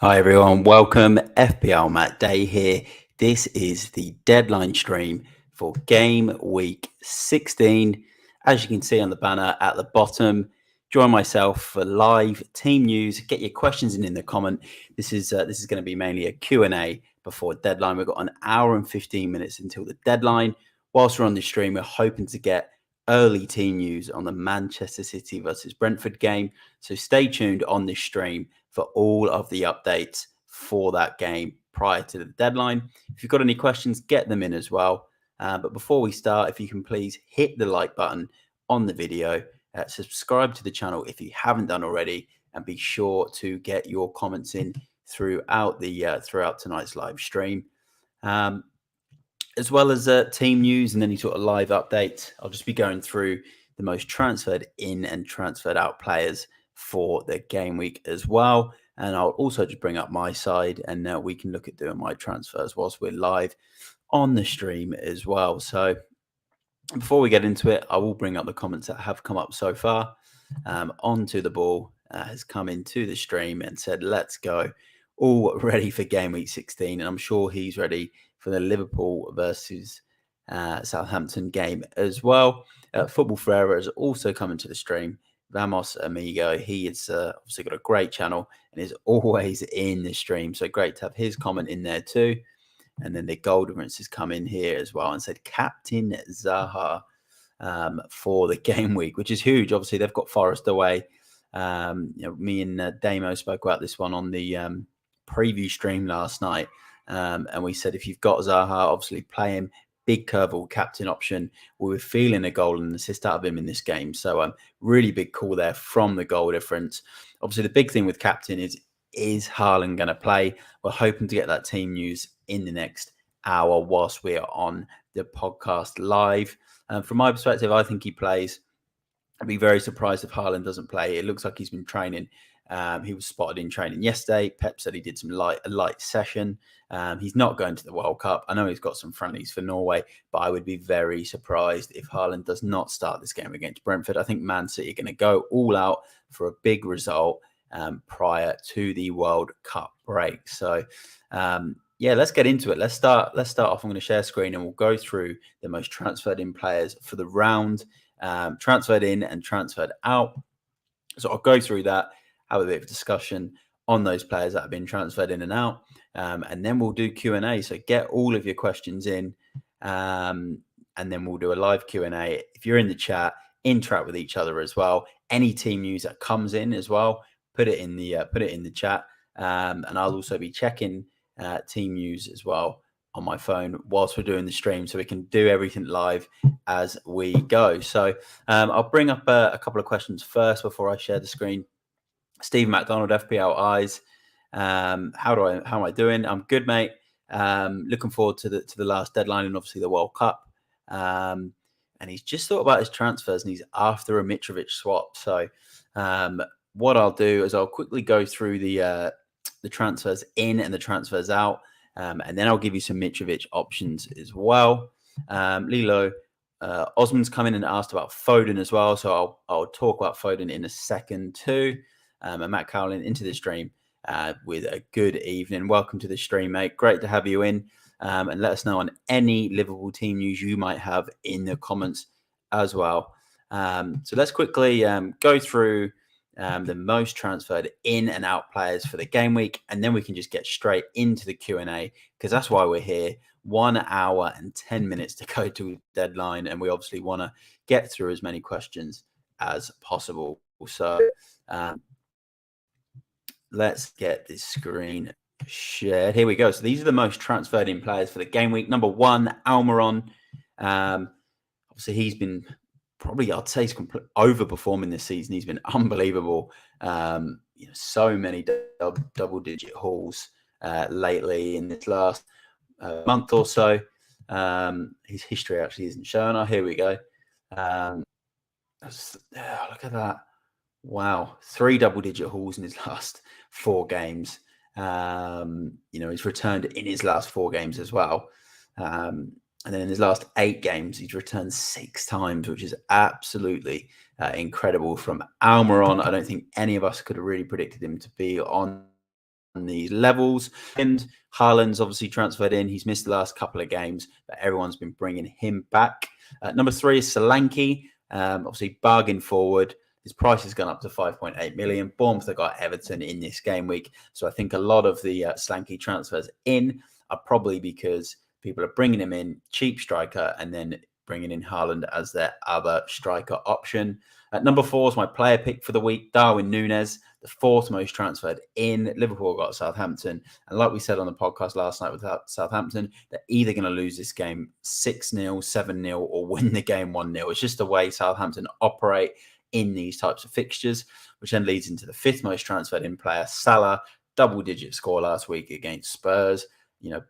Hi everyone, welcome. FPL Matt Day here. This is the deadline stream for game week 16. As you can see on the banner at the bottom, join myself for live team news. Get your questions in the comment. This is going to be mainly a Q&A before deadline. We've got an hour and 15 minutes until the deadline. Whilst we're on the stream, we're hoping to get early team news on the Manchester City versus Brentford game. So stay tuned on this stream for all of the updates for that game prior to the deadline. If you've got any questions, get them in as well. But before we start, if you can please hit the like button on the video, subscribe to the channel if you haven't done already, and be sure to get your comments in throughout tonight's live stream. As well as team news and any sort of live updates, I'll just be going through the most transferred in and transferred out players for the game week as well. And I'll also just bring up my side, and we can look at doing my transfers whilst we're live on the stream as well. So before we get into it, I will bring up the comments that have come up so far. Onto the ball has come into the stream and said, let's go. All ready for game week 16. And I'm sure he's ready for the Liverpool versus Southampton game as well. Football Forever has also come into the stream. Vamos Amigo, he has obviously got a great channel and is always in the stream. So great to have his comment in there too. And then the Golden Rinse has come in here as well and said Captain Zaha for the game week, which is huge. Obviously, they've got Forest away. Me and Damo spoke about this one on the preview stream last night. And we said if you've got Zaha, obviously play him. Big curveball captain option. We were feeling a goal and assist out of him in this game. So really big call there from the goal difference. Obviously, the big thing with captain is Haaland going to play? We're hoping to get that team news in the next hour whilst we're on the podcast live. From my perspective, I think he plays. I'd be very surprised if Haaland doesn't play. It looks like he's been training. He was spotted in training yesterday. Pep said he did a light session. He's not going to the World Cup. I know he's got some friendlies for Norway, but I would be very surprised if Haaland does not start this game against Brentford. I think Man City are going to go all out for a big result prior to the World Cup break. So, yeah, let's get into it. Let's start off. I'm going to share screen and we'll go through the most transferred in players for the round, transferred in and transferred out. So I'll go through that, have a bit of discussion on those players that have been transferred in and out, and then we'll do Q&A. So get all of your questions in, and then we'll do a live Q&A. If you're in the chat, interact with each other as well. Any team news that comes in as well, put it in the chat, and I'll also be checking team news as well on my phone whilst we're doing the stream, so we can do everything live as we go. So I'll bring up a couple of questions first before I share the screen. Steve McDonald, FPL Eyes. How am I doing? I'm good, mate. Looking forward to the last deadline and obviously the World Cup. And he's just thought about his transfers and he's after a Mitrovic swap. So what I'll do is I'll quickly go through the transfers in and the transfers out. And then I'll give you some Mitrovic options as well. Lilo, Osman's come in and asked about Foden as well. So I'll talk about Foden in a second too. And Matt Cowlin into the stream with a good evening. Welcome to the stream, mate. Great to have you in. And let us know on any Liverpool team news you might have in the comments as well. So let's quickly go through the most transferred in and out players for the game week, and then we can just get straight into the Q&A because that's why we're here. 1 hour and 10 minutes to go to deadline, and we obviously want to get through as many questions as possible. So let's get this screen shared. Here we go. So these are the most transferred in players for the game week. Number 1, Almiron. Obviously, he's been probably, I'd say, he's overperforming this season. He's been unbelievable. So many double-digit hauls lately in this last month or so. His history actually isn't shown. Oh, here we go. Look at that. Wow. 3 double-digit hauls in his last 4 games. He's returned in his last 4 games as well. And then in his last 8 games, he's returned 6 times, which is absolutely incredible from Almiron. I don't think any of us could have really predicted him to be on these levels. And Haaland's obviously transferred in. He's missed the last couple of games, but everyone's been bringing him back. Number 3 is Solanke. Obviously, bargain forward. His price has gone up to 5.8 million. Bournemouth have got Everton in this game week. So I think a lot of the Solanke transfers in are probably because people are bringing him in, cheap striker, and then bringing in Haaland as their other striker option. At number 4 is my player pick for the week, Darwin Núñez, the 4th most transferred in. Liverpool got Southampton. And like we said on the podcast last night with Southampton, they're either going to lose this game 6-0, 7-0, or win the game 1-0. It's just the way Southampton operate in these types of fixtures, which then leads into the 5th most transferred in player, Salah, double-digit score last week against Spurs.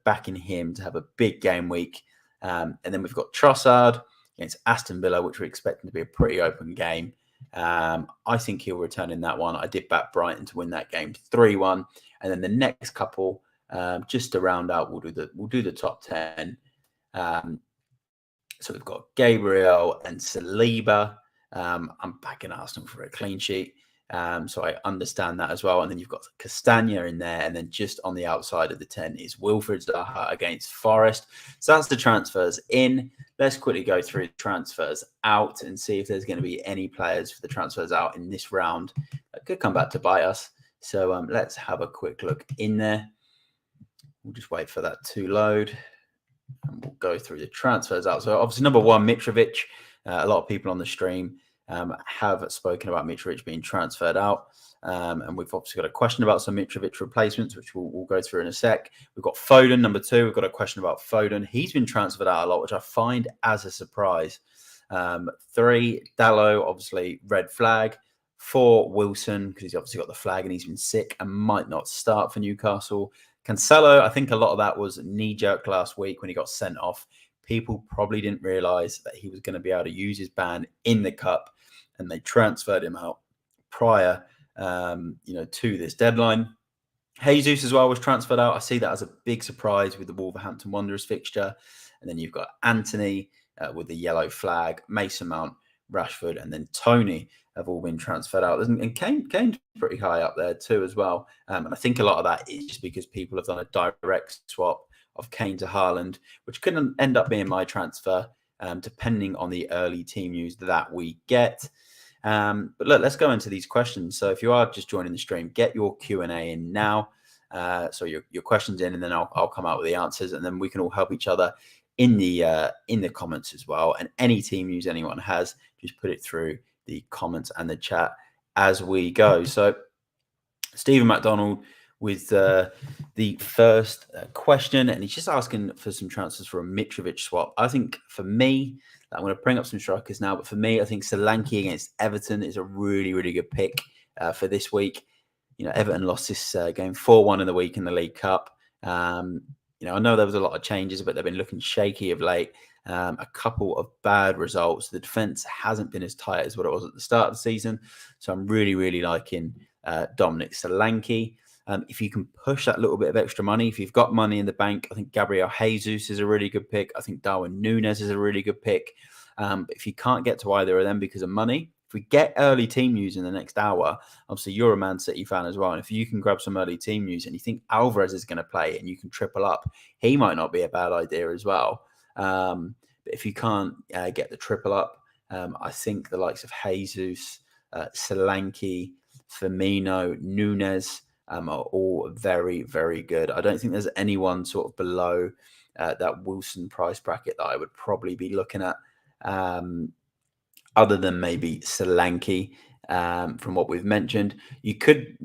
Backing him to have a big game week. And then we've got Trossard against Aston Villa, which we're expecting to be a pretty open game. I think he'll return in that one. I did back Brighton to win that game 3-1. And then the next couple, just to round out, we'll do the top 10. So we've got Gabriel and Saliba. I'm backing Arsenal for a clean sheet. So I understand that as well. And then you've got Castagna in there. And then just on the outside of the 10 is Wilfried Zaha against Forest. So that's the transfers in. Let's quickly go through the transfers out and see if there's going to be any players for the transfers out in this round that could come back to bite us. So let's have a quick look in there. We'll just wait for that to load. And we'll go through the transfers out. So obviously number 1, Mitrovic. A lot of people on the stream have spoken about Mitrovic being transferred out. And we've obviously got a question about some Mitrovic replacements, which we'll go through in a sec. We've got Foden, number 2. We've got a question about Foden. He's been transferred out a lot, which I find as a surprise. 3, Dalot, obviously red flag. 4, Wilson, because he's obviously got the flag and he's been sick and might not start for Newcastle. Cancelo, I think a lot of that was knee-jerk last week when he got sent off. People probably didn't realise that he was going to be able to use his ban in the cup, and they transferred him out prior to this deadline. Jesus as well was transferred out. I see that as a big surprise with the Wolverhampton Wanderers fixture. And then you've got Anthony with the yellow flag, Mason Mount, Rashford, and then Tony have all been transferred out. And Kane's pretty high up there too as well. And I think a lot of that is just because people have done a direct swap of Kane to Haaland, which could end up being my transfer, depending on the early team news that we get. But look, let's go into these questions. So if you are just joining the stream, get your Q&A in now. So your questions in, and then I'll come out with the answers, and then we can all help each other in the comments as well. And any team news anyone has, just put it through the comments and the chat as we go. So Stephen McDonald with the first question, and he's just asking for some transfers for a Mitrovic swap. I think for me, I'm going to bring up some strikers now, but for me, I think Solanke against Everton is a really, really good pick for this week. Everton lost this game 4-1 in the week in the League Cup. I know there was a lot of changes, but they've been looking shaky of late. A couple of bad results. The defence hasn't been as tight as what it was at the start of the season. So I'm really, really liking Dominic Solanke. If you can push that little bit of extra money, if you've got money in the bank, I think Gabriel Jesus is a really good pick. I think Darwin Núñez is a really good pick. But if you can't get to either of them because of money, if we get early team news in the next hour, obviously you're a Man City fan as well. And if you can grab some early team news and you think Alvarez is going to play and you can triple up, he might not be a bad idea as well. But if you can't get the triple up, I think the likes of Jesus, Solanke, Firmino, Núñez are all very, very good. I don't think there's anyone sort of below that Wilson price bracket that I would probably be looking at. Other than maybe Solanke, from what we've mentioned. You could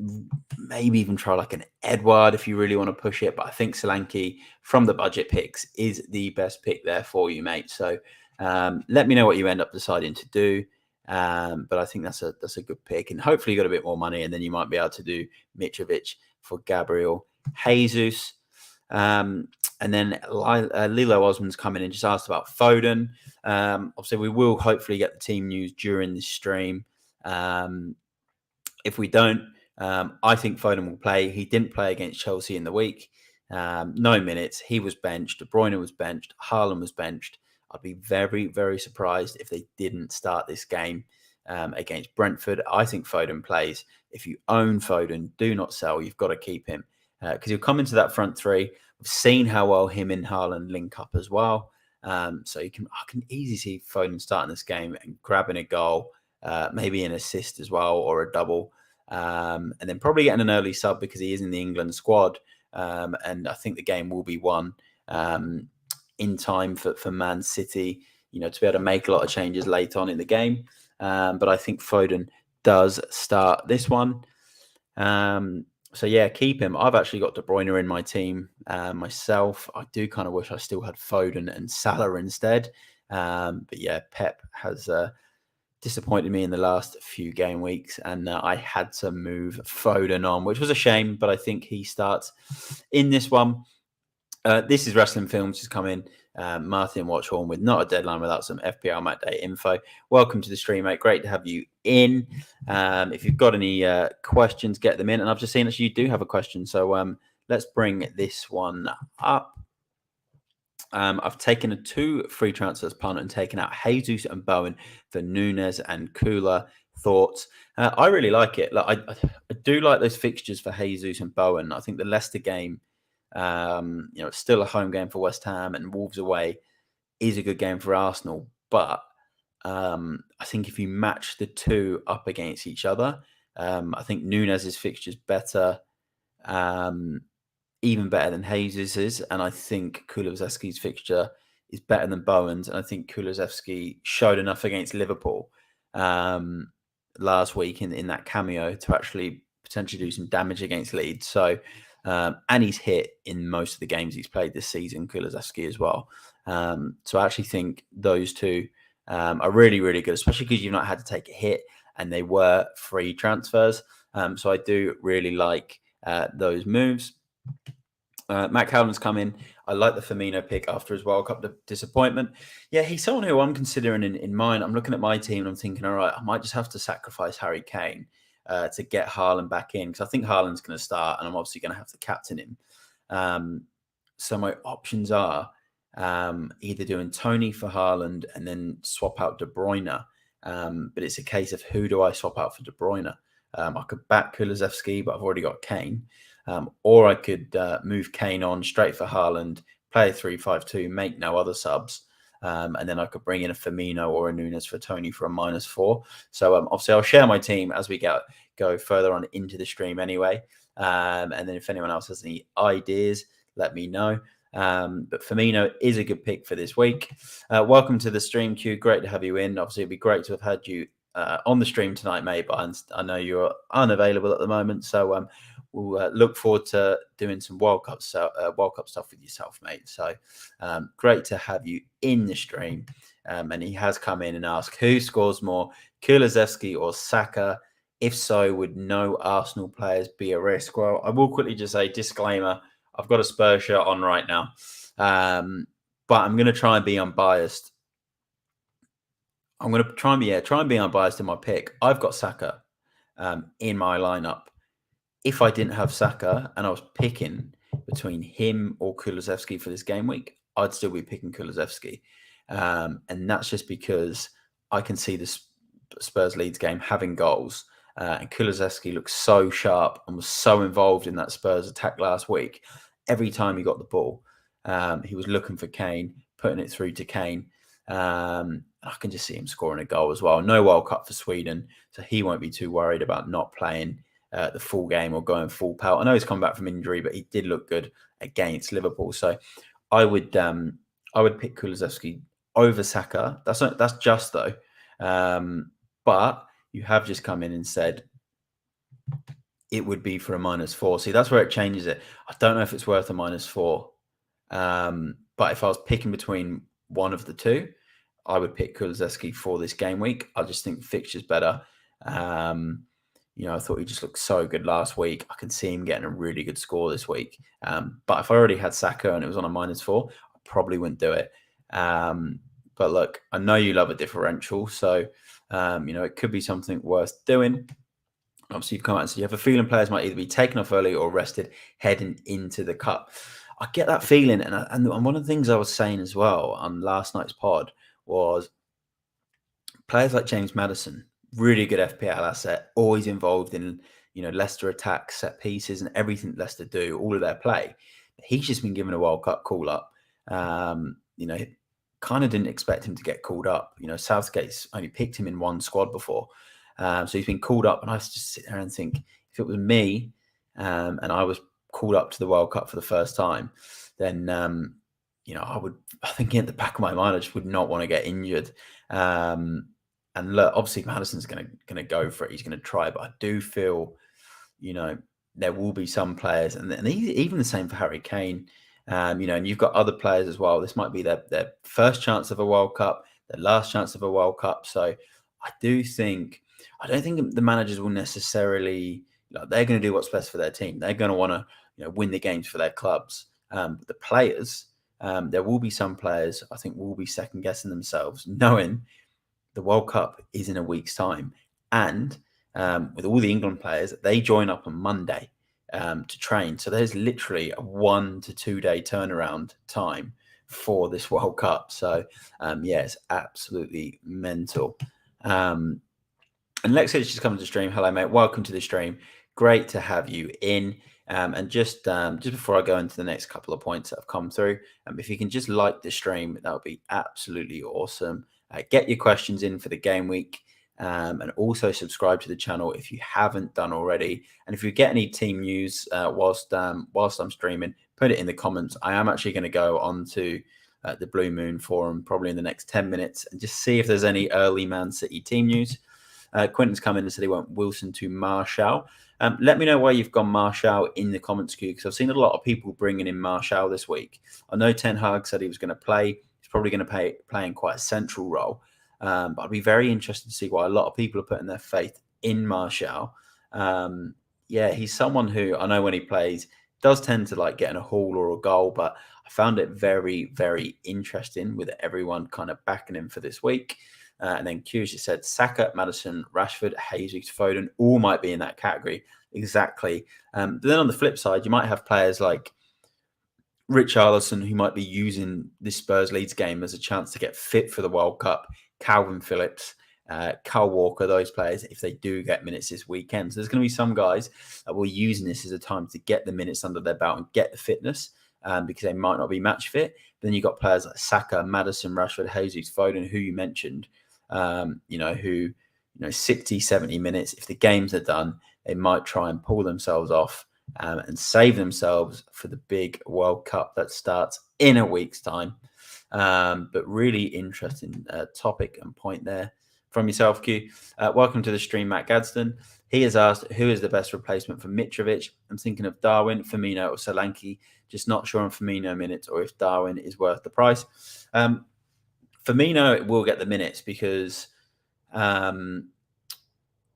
maybe even try like an Edward if you really want to push it, but I think Solanke from the budget picks is the best pick there for you, mate. So let me know what you end up deciding to do. But I think that's a good pick, and hopefully you got a bit more money, and then you might be able to do Mitrovic for Gabriel Jesus. And then Lilo Osman's coming in, just asked about Foden. Obviously, we will hopefully get the team news during this stream. If we don't, I think Foden will play. He didn't play against Chelsea in the week. 9 minutes. He was benched. De Bruyne was benched. Haaland was benched. I'd be very, very surprised if they didn't start this game against Brentford. I think Foden plays. If you own Foden, do not sell. You've got to keep him. because he'll come into that front three. We've seen how well him and Haaland link up as well. So I can easily see Foden starting this game and grabbing a goal, maybe an assist as well or a double, and then probably getting an early sub because he is in the England squad. And I think the game will be won in time for Man City, to be able to make a lot of changes late on in the game. But I think Foden does start this one. So yeah, keep him. I've actually got De Bruyne in my team myself. I do kind of wish I still had Foden and Salah instead. But yeah, Pep has disappointed me in the last few game weeks, and I had to move Foden on, which was a shame, but I think he starts in this one. This is Wrestling Films, just come in. Martin Watchhorn with Not a Deadline Without Some FPL Match Day info. Welcome to the stream, mate. Great to have you in. If you've got any questions, get them in. And I've just seen that you do have a question, so let's bring this one up. I've taken 2 free transfers, punt, and taken out Jesus and Bowen for Nunes and Kula. Thoughts? I really like it. I do like those fixtures for Jesus and Bowen. I think the Leicester game, it's still a home game for West Ham, and Wolves away is a good game for Arsenal. But I think if you match the 2 up against each other, I think Nunes' fixture is better. Even better than Jesus's, and I think Kulusevski's fixture is better than Bowen's, and I think Kulusevski showed enough against Liverpool last week in that cameo to actually potentially do some damage against Leeds. So, and he's hit in most of the games he's played this season, Kulusevski as well. So I actually think those 2 are really, really good, especially because you've not had to take a hit, and they were free transfers. So I do really like those moves. Matt Cowden's come in. I like the Firmino pick after his World Cup disappointment. Yeah, he's someone who I'm considering in mine. I'm looking at my team and I'm thinking, all right, I might just have to sacrifice Harry Kane to get Haaland back in, because I think Haaland's going to start and I'm obviously going to have to captain him. So my options are either doing Tony for Haaland and then swap out De Bruyne. But it's a case of who do I swap out for De Bruyne? I could back Kulusevski, but I've already got Kane. Or I could move Kane on straight for Haaland, play a 3-5-2, make no other subs, and then I could bring in a Firmino or a Nunes for Tony for a -4. So obviously I'll share my team as we go further on into the stream anyway. And then if anyone else has any ideas, let me know. But Firmino is a good pick for this week. Welcome to the stream, Q. Great to have you in. Obviously, it'd be great to have had you on the stream tonight, mate, but I know you're unavailable at the moment. So we'll look forward to doing some World Cup stuff with yourself, mate. So great to have you in the stream. And he has come in and asked, who scores more, Kulusevski or Saka? If so, would no Arsenal players be a risk? Well, I will quickly just say, disclaimer, I've got a Spurs shirt on right now. But I'm going to try and be unbiased. I'm going to try and be unbiased in my pick. I've got Saka in my lineup. If I didn't have Saka and I was picking between him or Kulusevski for this game week, I'd still be picking Kulusevski. And that's just because I can see the Spurs Leeds game having goals. And Kulusevski looks so sharp and was so involved in that Spurs attack last week. Every time he got the ball, he was looking for Kane, putting it through to Kane. I can just see him scoring a goal as well. No World Cup for Sweden, so he won't be too worried about not playing the full game or going full pelt. I know he's come back from injury, but he did look good against Liverpool. So I would pick Kulusevski over Saka. That's just though. But you have just come in and said it would be for a -4. See, that's where it changes it. I don't know if it's worth a -4. But if I was picking between one of the 2, I would pick Kulusevski for this game week. I just think the fixture's better. I thought he just looked so good last week. I can see him getting a really good score this week. But if I already had Saka and it was on a -4, I probably wouldn't do it. But look, I know you love a differential, so it could be something worth doing. Obviously, you've come out and said you have a feeling players might either be taken off early or rested heading into the cup. I get that feeling, and one of the things I was saying as well on last night's pod was players like James Maddison, really good FPL asset, always involved in Leicester attack, set pieces, and everything Leicester do, all of their play. He's just been given a World Cup call up. Kind of didn't expect him to get called up. Southgate's only picked him in one squad before. So he's been called up, and I just sit there and think, if it was me and I was called up to the World Cup for the first time, then I think in the back of my mind, I just would not want to get injured. And look, obviously Madison's going to go for it. He's going to try, but I do feel, there will be some players, and even the same for Harry Kane. And you've got other players as well. This might be their first chance of a World Cup, their last chance of a World Cup. So I don't think the managers will necessarily, they're going to do what's best for their team. They're going to want to, win the games for their clubs. But the players, there will be some players, I think, will be second guessing themselves, knowing the World Cup is in a week's time. And with all the England players, they join up on Monday to train. So there's literally a 1 to 2 day turnaround time for this World Cup. So, it's absolutely mental. And Lex is just coming to the stream. Hello, mate. Welcome to the stream. Great to have you in. And just before I go into the next couple of points that have come through, if you can just like the stream, that would be absolutely awesome. Get your questions in for the game week, and also subscribe to the channel if you haven't done already. And if you get any team news whilst I'm streaming, put it in the comments. I am actually going to go onto the Blue Moon forum probably in the next 10 minutes and just see if there's any early Man City team news. Quentin's come in and said he went Wilson to Martial. Let me know why you've gone Martial in the comments queue, because I've seen a lot of people bringing in Martial this week. I know Ten Hag said he was going to play. He's probably going to play in quite a central role. But I'd be very interested to see why a lot of people are putting their faith in Martial. He's someone who I know when he plays does tend to like getting a haul or a goal, but I found it very, very interesting with everyone kind of backing him for this week. And then Q just said Saka, Maddison, Rashford, Jesus, Foden all might be in that category. Exactly. But then on the flip side, you might have players like Richarlison who might be using this Spurs Leeds game as a chance to get fit for the World Cup. Calvin Phillips, Kyle Walker, those players, if they do get minutes this weekend. So there's going to be some guys that will using this as a time to get the minutes under their belt and get the fitness because they might not be match fit. Then you've got players like Saka, Maddison, Rashford, Jesus, Foden, who you mentioned, who 60, 70 minutes. If the games are done, they might try and pull themselves off and save themselves for the big World Cup that starts in a week's time. But really interesting topic and point there from yourself, Q. Welcome to the stream, Matt Gadsden. He has asked, who is the best replacement for Mitrovic? I'm thinking of Darwin, Firmino, or Solanke. Just not sure on Firmino minutes or if Darwin is worth the price. Firmino will get the minutes because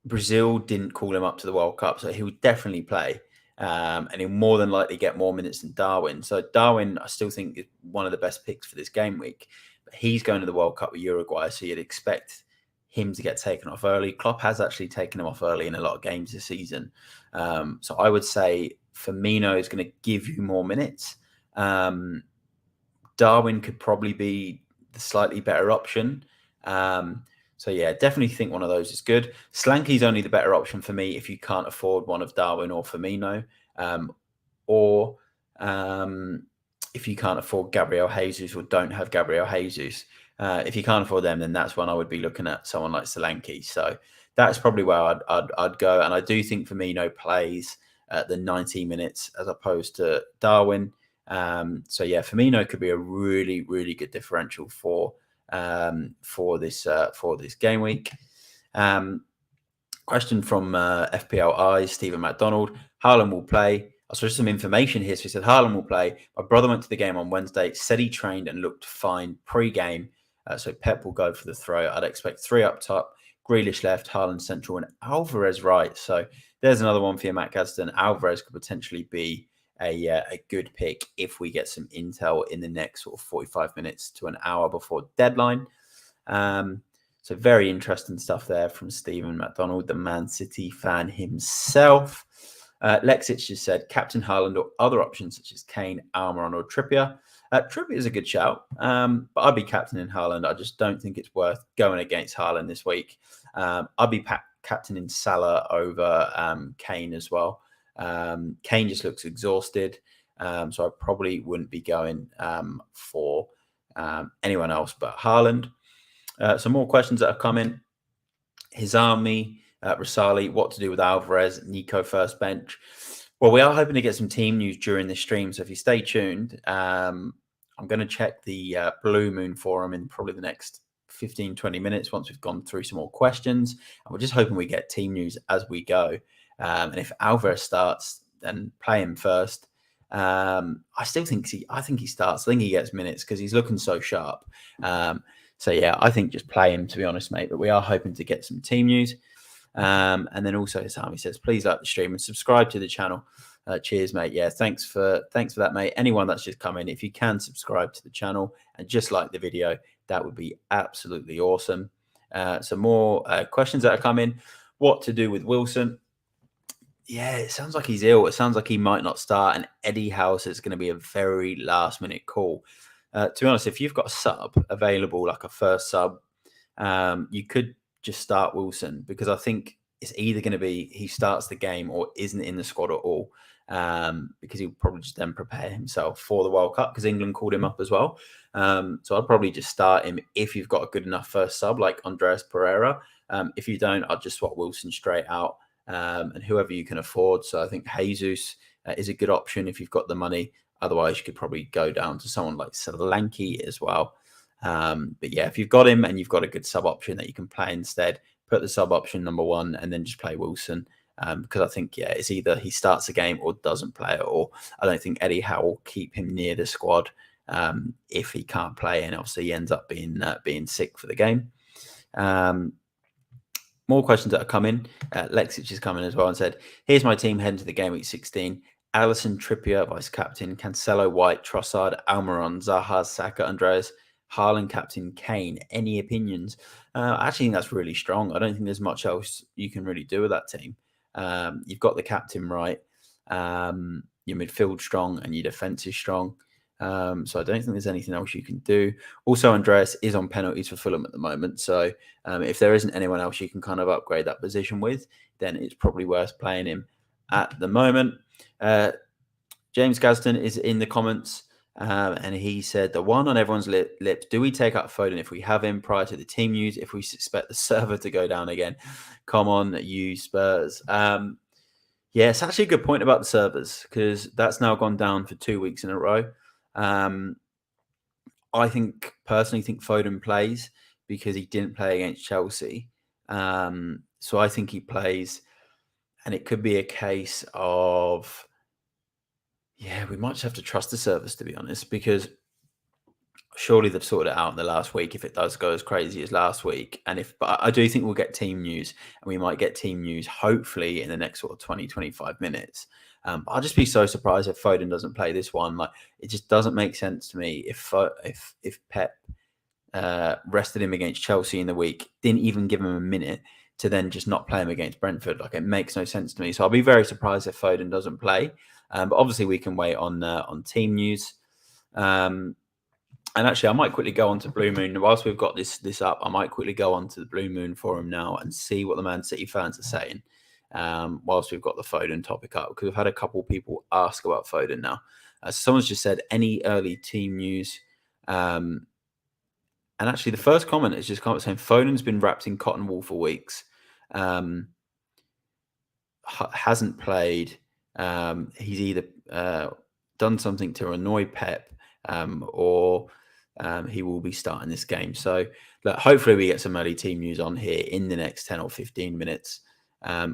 Brazil didn't call him up to the World Cup, so he would definitely play. And he'll more than likely get more minutes than Darwin. So Darwin, I still think, is one of the best picks for this game week. But he's going to the World Cup with Uruguay, so you'd expect him to get taken off early. Klopp has actually taken him off early in a lot of games this season. So I would say Firmino is going to give you more minutes. Darwin could probably be the slightly better option. Definitely think one of those is good. Slanky's only the better option for me if you can't afford one of Darwin or Firmino, or if you can't afford Gabriel Jesus or don't have Gabriel Jesus. If you can't afford them, then that's when I would be looking at someone like Solanke. So that's probably where I'd go. And I do think Firmino plays the 90 minutes as opposed to Darwin. Firmino could be a really, really good differential for this game week. Question from FPL Eyes, Stephen McDonald. Haaland will play. I saw some information here. So he said Haaland will play. My brother went to the game on Wednesday, said he trained and looked fine pre-game. So Pep will go for the throw. I'd expect 3 up top, Grealish left, Haaland central, and Alvarez right. So there's another one for you, Matt Gadsden. Alvarez could potentially be a good pick if we get some intel in the next sort of 45 minutes to an hour before deadline. So very interesting stuff there from Stephen McDonald, the Man City fan himself. Lexich just said Captain Haaland or other options such as Kane, Almiron or Trippier. Trippier is a good shout, but I'd be captain in Haaland. I just don't think it's worth going against Haaland this week. I'd be captaining Salah over Kane as well. Kane just looks exhausted, so I probably wouldn't be going for anyone else but Haaland. Some more questions that have come in. Hizami, Rasali, what to do with Alvarez, Nico first bench. Well, we are hoping to get some team news during this stream, so if you stay tuned, I'm going to check the Blue Moon forum in probably the next 15, 20 minutes once we've gone through some more questions. And we're just hoping we get team news as we go. And if Alvarez starts, then play him first. I think he starts. I think he gets minutes because he's looking so sharp. So yeah, I think just play him, to be honest, mate. But we are hoping to get some team news. And then also Sami says, please like the stream and subscribe to the channel. Cheers, mate. Yeah, thanks for that, mate. Anyone that's just come in, if you can subscribe to the channel and just like the video, that would be absolutely awesome. Some more questions that are coming. What to do with Wilson? Yeah, it sounds like he's ill. It sounds like he might not start. And Eddie House is going to be a very last minute call. To be honest, if you've got a sub available, like a first sub, you could just start Wilson, because I think it's either going to be he starts the game or isn't in the squad at all, because he'll probably just then prepare himself for the World Cup, because England called him up as well. So I'd probably just start him if you've got a good enough first sub like Andreas Pereira. If you don't, I'd just swap Wilson straight out, and whoever you can afford. So I think Jesus is a good option if you've got the money. Otherwise, you could probably go down to someone like Solanke as well. But yeah, if you've got him and you've got a good sub option that you can play instead, put the sub option number one and then just play Wilson. Because I think, yeah, it's either he starts the game or doesn't play it. Or I don't think Eddie Howe will keep him near the squad if he can't play, and obviously he ends up being sick for the game. More questions that are coming. Lexich is coming as well and said, here's my team heading to the game week 16. Allison, Trippier, vice captain, Cancelo, White, Trossard, Almiron, Zaha, Saka, Andreas, Haaland, captain, Kane. Any opinions? I actually think that's really strong. I don't think there's much else you can really do with that team. You've got the captain right. Your midfield strong and your defence is strong. So I don't think there's anything else you can do. Also, Andreas is on penalties for Fulham at the moment. So if there isn't anyone else you can kind of upgrade that position with, then it's probably worth playing him at the moment. James Gaston is in the comments, and he said, the one on everyone's lips, do we take out Foden if we have him prior to the team news, if we expect the server to go down again? Come on, you Spurs. Yeah, it's actually a good point about the servers, because that's now gone down for 2 weeks in a row. I personally think Foden plays because he didn't play against Chelsea. So I think he plays, and it could be a case of, yeah, we might just have to trust the servers, to be honest, because surely they've sorted it out in the last week if it does go as crazy as last week. But I do think we'll get team news, and we might get team news hopefully in the next sort of 20, 25 minutes. I'll just be so surprised if Foden doesn't play this one. Like, it just doesn't make sense to me if Pep rested him against Chelsea in the week, didn't even give him a minute, to then just not play him against Brentford. Like, it makes no sense to me. So I'll be very surprised if Foden doesn't play. But obviously we can wait on team news. And actually, I might quickly go on to Blue Moon. Whilst we've got this up, I might quickly go on to the Blue Moon forum now and see what the Man City fans are saying. Whilst we've got the Foden topic up, because we've had a couple people ask about Foden now. Someone's just said, any early team news? And actually, the first comment is just saying Foden's been wrapped in cotton wool for weeks. Hasn't played. He's either done something to annoy Pep, or he will be starting this game. So look, hopefully we get some early team news on here in the next 10 or 15 minutes,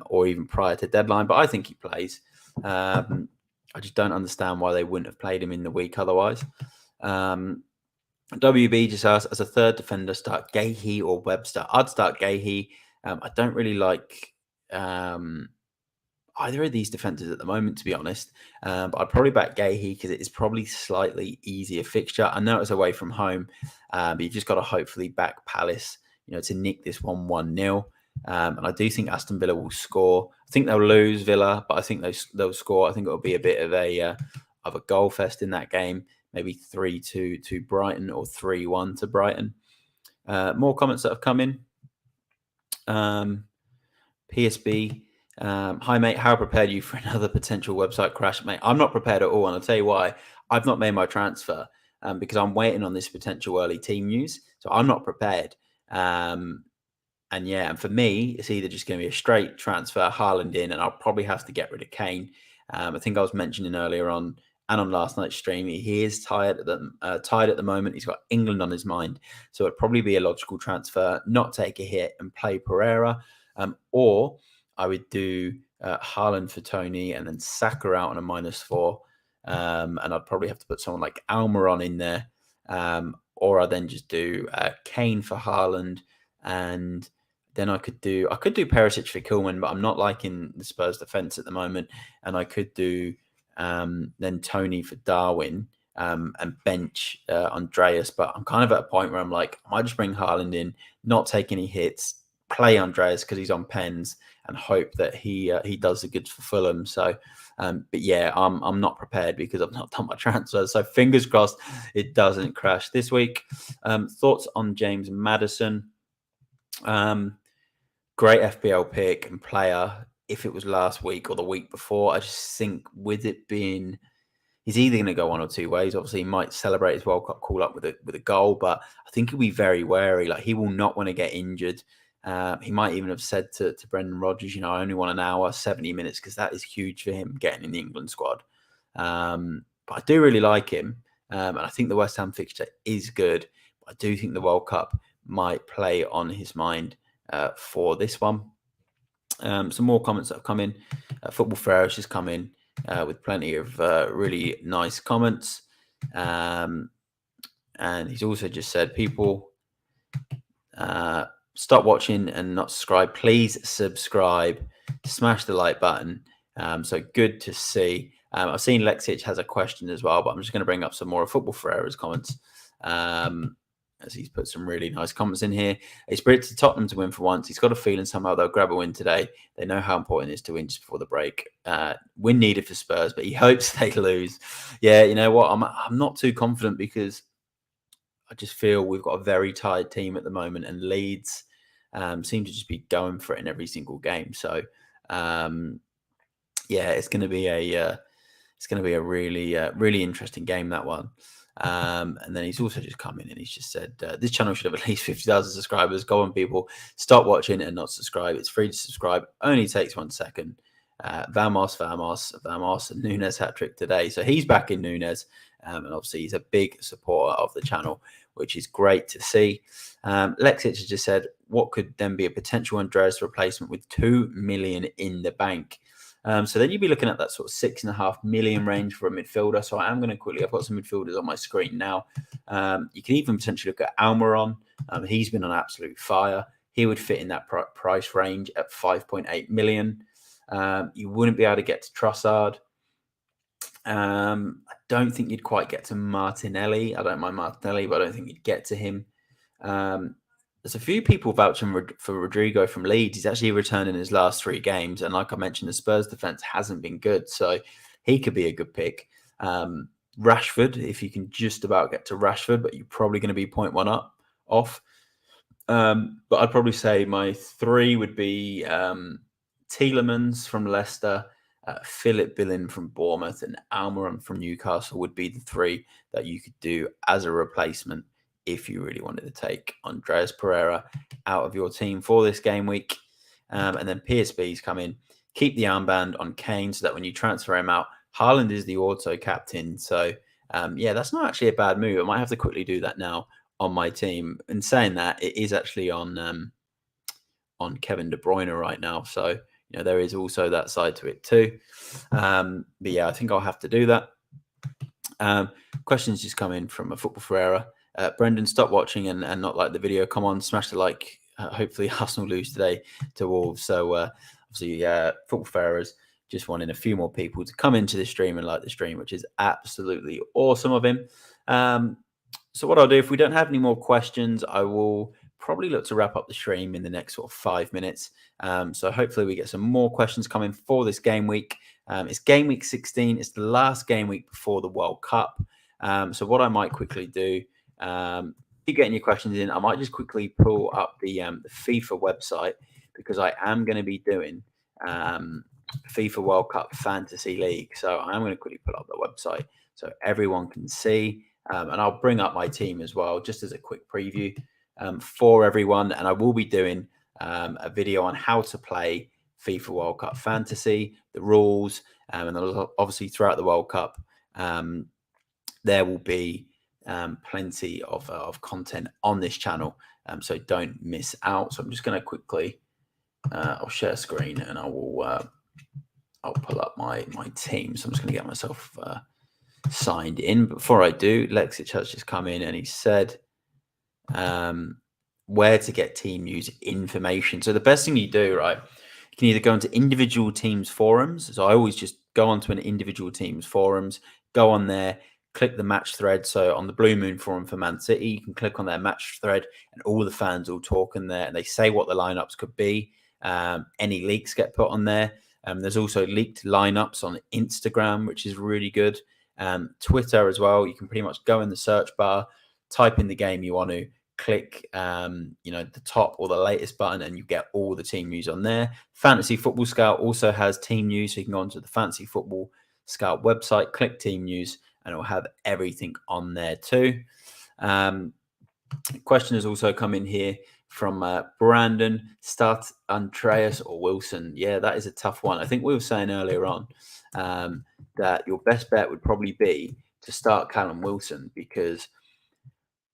or even prior to deadline. But I think he plays. I just don't understand why they wouldn't have played him in the week otherwise. WB just asked, as a third defender, start Gahey or Webster? I'd start Gahey. I don't really like either of these defenders at the moment, to be honest. But I'd probably back Gahey because it is probably slightly easier fixture. I know it's away from home, but you've just got to hopefully back Palace, to nick this 1-1-0. And I do think Aston Villa will score. I think they'll lose Villa, but I think they'll score. I think it'll be a bit of a goal fest in that game. Maybe 3-2 to Brighton or 3-1 to Brighton. More comments that have come in. PSB, hi mate, how prepared are you for another potential website crash, mate? I'm not prepared at all, and I'll tell you why. I've not made my transfer because I'm waiting on this potential early team news, so I'm not prepared. And for me, it's either just going to be a straight transfer, Haaland in, and I'll probably have to get rid of Kane. I think I was mentioning earlier on and on last night's stream, he is tired at the moment. He's got England on his mind, so it'd probably be a logical transfer, not take a hit and play Pereira, or I would do Haaland for Tony and then Saka out on a -4, and I'd probably have to put someone like Almiron in there, or I'd then just do Kane for Haaland and then I could do Perisic for Kilman, but I'm not liking the Spurs defense at the moment. And I could do then Tony for Darwin and bench Andreas. But I'm kind of at a point where I'm like, I might just bring Haaland in, not take any hits, play Andreas because he's on pens, and hope that he does the goods for Fulham. So, but yeah, I'm not prepared because I've not done my transfer. So fingers crossed it doesn't crash this week. Thoughts on James Maddison? Great FPL pick and player. If it was last week or the week before, I just think with it being, he's either going to go one or two ways. Obviously, he might celebrate his World Cup call up with a goal, but I think he'll be very wary. Like he will not want to get injured. He might even have said to Brendan Rodgers, I only want an hour, 70 minutes, because that is huge for him getting in the England squad. But I do really like him, and I think the West Ham fixture is good. But I do think the World Cup might play on his mind for this one. Some more comments that have come in. Football Ferris has come in with plenty of really nice comments. And he's also just said, people, stop watching and not subscribe. Please subscribe. Smash the like button. So good to see. I've seen Lexic has a question as well, but I'm just going to bring up some more of Football Ferreira's comments. As he's put some really nice comments in here. It's predicted Tottenham to win for once. He's got a feeling somehow they'll grab a win today. They know how important it is to win just before the break. Win needed for Spurs, but he hopes they lose. Yeah, you know what? I'm not too confident because I just feel we've got a very tired team at the moment, and Leeds seem to just be going for it in every single game. So, it's going to be a really interesting game, that one. And then he's also just come in and he's just said, this channel should have at least 50,000 subscribers. Go on, people, stop watching and not subscribe. It's free to subscribe. Only takes 1 second. Vamos, and Nunes hat-trick today. So he's back in Nunes. And obviously he's a big supporter of the channel, which is great to see. Lexic has just said, what could then be a potential Andreas replacement with 2 million in the bank? So then you'd be looking at that sort of 6.5 million range for a midfielder. So I am going to quickly, I've got some midfielders on my screen now. You can even potentially look at Almiron. He's been on absolute fire. He would fit in that price range at 5.8 million. You wouldn't be able to get to Trossard. I don't think you'd quite get to Martinelli. I don't mind Martinelli, but I don't think you'd get to him. There's a few people vouching for Rodrigo from Leeds. He's actually returned in his last 3 games. And like I mentioned, the Spurs defense hasn't been good. So he could be a good pick. Rashford, if you can just about get to Rashford, but you're probably going to be 0.1 off. But I'd probably say my 3 would be Tielemans from Leicester, Philip Billing from Bournemouth, and Almiron from Newcastle would be the 3 that you could do as a replacement if you really wanted to take Andreas Pereira out of your team for this game week. And then PSB's come in. Keep the armband on Kane so that when you transfer him out, Haaland is the auto captain. So, that's not actually a bad move. I might have to quickly do that now on my team. And saying that, it is actually on Kevin De Bruyne right now. So, there is also that side to it too. But yeah, I think I'll have to do that. Questions just come in from a Football Ferreira. Brendan, stop watching and not like the video. Come on, smash the like. Hopefully Arsenal lose today to Wolves. So obviously Football Ferreira's just wanting a few more people to come into the stream and like the stream, which is absolutely awesome of him. So what I'll do, if we don't have any more questions, I will probably look to wrap up the stream in the next sort of 5 minutes. So hopefully we get some more questions coming for this game week. It's game week 16. It's the last game week before the World Cup. So what I might quickly do, keep getting your questions in. I might just quickly pull up the FIFA website because I am going to be doing FIFA World Cup Fantasy League. So I'm going to quickly put up the website so everyone can see. And I'll bring up my team as well, just as a quick preview for everyone. And I will be doing a video on how to play FIFA World Cup Fantasy, the rules, and obviously throughout the World Cup, there will be plenty of content on this channel. So don't miss out. So I'm just going to quickly, I'll share screen and I'll pull up my team. So I'm just going to get myself signed in. Before I do, Lexic has just come in and he said where to get team news information. So the best thing you do, right, you can either go into individual teams forums. So I always just go onto an individual teams forums, go on there, click the match thread. So on the Blue Moon forum for Man City, you can click on their match thread and all the fans will talk in there and they say what the lineups could be. Any leaks get put on there. There's also leaked lineups on Instagram, which is really good. Twitter as well. You can pretty much go in the search bar, type in the game you want to, click the top or the latest button, and you get all the team news on there. Fantasy Football Scout also has team news, so you can go onto the Fantasy Football Scout website, click team news, and it will have everything on there too. Question has also come in here from Brandon. Start Andreas or Wilson? Yeah, that is a tough one. I think we were saying earlier on that your best bet would probably be to start Callum Wilson, because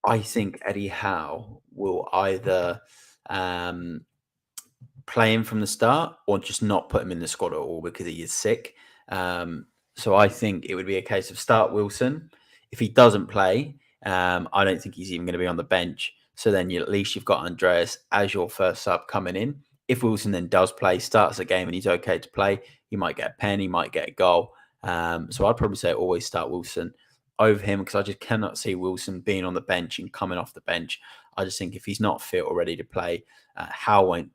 I think Eddie Howe will either play him from the start or just not put him in the squad at all because he is sick. So I think it would be a case of start Wilson. If he doesn't play, I don't think he's even going to be on the bench. So then at least you've got Andreas as your first sub coming in. If Wilson then does play, starts a game and he's okay to play, he might get a pen, he might get a goal. So I'd probably say always start Wilson over him, because I just cannot see Wilson being on the bench and coming off the bench. I just think if he's not fit or ready to play, Howe won't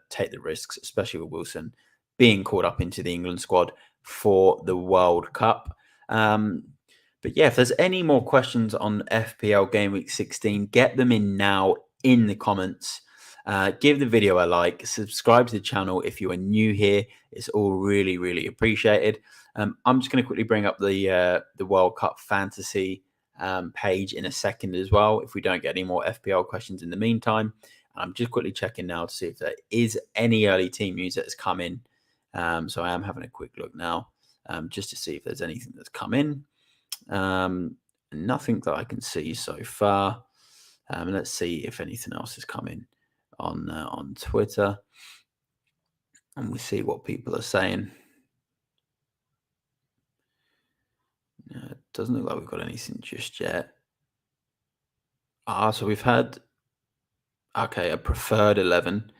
take the risks, especially with Wilson being called up into the England squad for the World Cup. But yeah, if there's any more questions on FPL Game Week 16, get them in now in the comments. Give the video a like, subscribe to the channel if you are new here. It's all really, really appreciated. I'm just going to quickly bring up the World Cup Fantasy page in a second as well, if we don't get any more FPL questions in the meantime. I'm just quickly checking now to see if there is any early team news that has come in. So I am having a quick look now just to see if there's anything that's come in. Nothing that I can see so far. Let's see if anything else has come in on Twitter, and we see what people are saying. It doesn't look like we've got anything just yet. So we've had a preferred 11.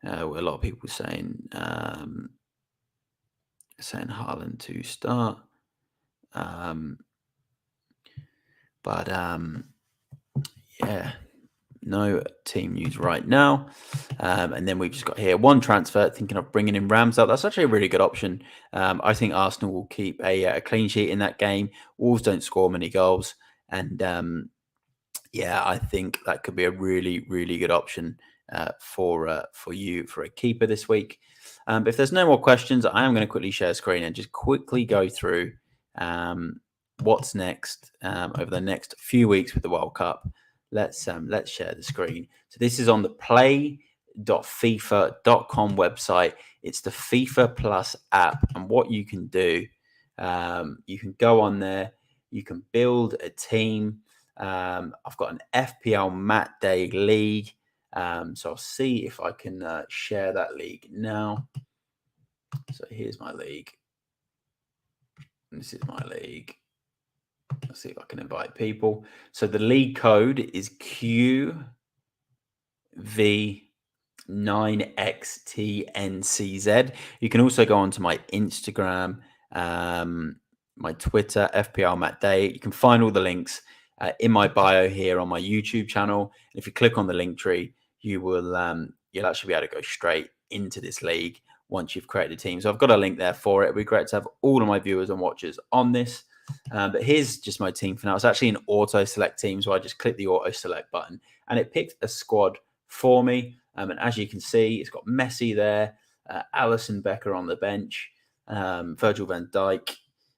Where a lot of people saying Haaland to start. Yeah, no team news right now. And then we've just got here one transfer, thinking of bringing in Ramsdale. That's actually a really good option. I think Arsenal will keep a clean sheet in that game. Wolves don't score many goals. And I think that could be a really, really good option for you for a keeper this week. But if there's no more questions, I am going to quickly share screen and just quickly go through what's next over the next few weeks with the World Cup. Let's share the screen. So this is on the play.fifa.com website. It's the FIFA Plus app, and what you can do, you can go on there, you can build a team. I've got an FPL Match Day league, so I'll see if I can share that league now. So here's my league. This is my league. Let's see if I can invite people. So the league code is QV9XTNCZ. You can also go onto my Instagram, my Twitter, FPL Match Day. You can find all the links in my bio here on my YouTube channel. And if you click on the link tree, you will you'll actually be able to go straight into this league once you've created a team. So I've got a link there for it. It'd be great to have all of my viewers and watchers on this. But here's just my team for now. It's actually an auto select team, so I just click the auto select button and it picked a squad for me. And as you can see, it's got Messi there, Alisson Becker on the bench, Virgil van Dijk,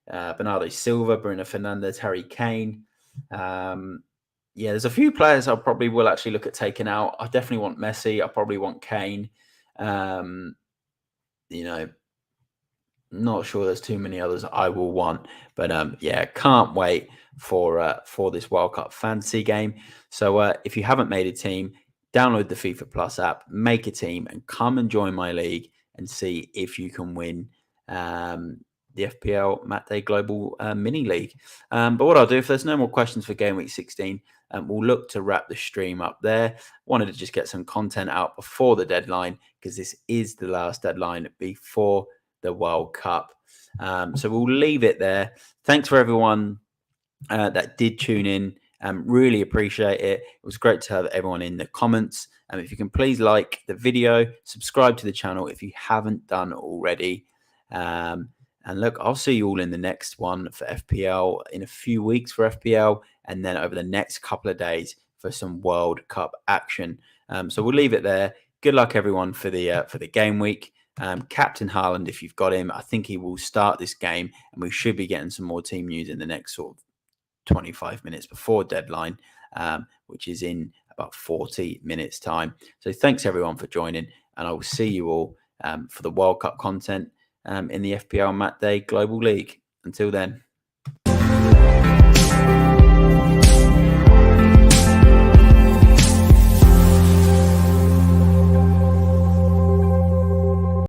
Bernardo Silva, Bruno Fernandes, Harry Kane. Yeah, there's a few players I probably will actually look at taking out. I definitely want Messi. I probably want Kane. You know, not sure there's too many others I will want, but yeah, can't wait for this World Cup fantasy game. So if you haven't made a team, download the FIFA Plus app, make a team, and come and join my league and see if you can win the FPL Matt Day Global Mini League. But what I'll do, if there's no more questions for Game Week 16, we'll look to wrap the stream up there. Wanted to just get some content out before the deadline because this is the last deadline before the World Cup. So we'll leave it there. Thanks for everyone that did tune in. Really appreciate it. It was great to have everyone in the comments. If you can please like the video, subscribe to the channel if you haven't done already. And look, I'll see you all in the next one for FPL in a few weeks for FPL, and then over the next couple of days for some World Cup action. So we'll leave it there. Good luck, everyone, for the game week. Captain Haaland, if you've got him, I think he will start this game, and we should be getting some more team news in the next sort of 25 minutes before deadline, which is in about 40 minutes time. So thanks everyone for joining, and I will see you all for the World Cup content in the FPL Matt Day Global League. Until then.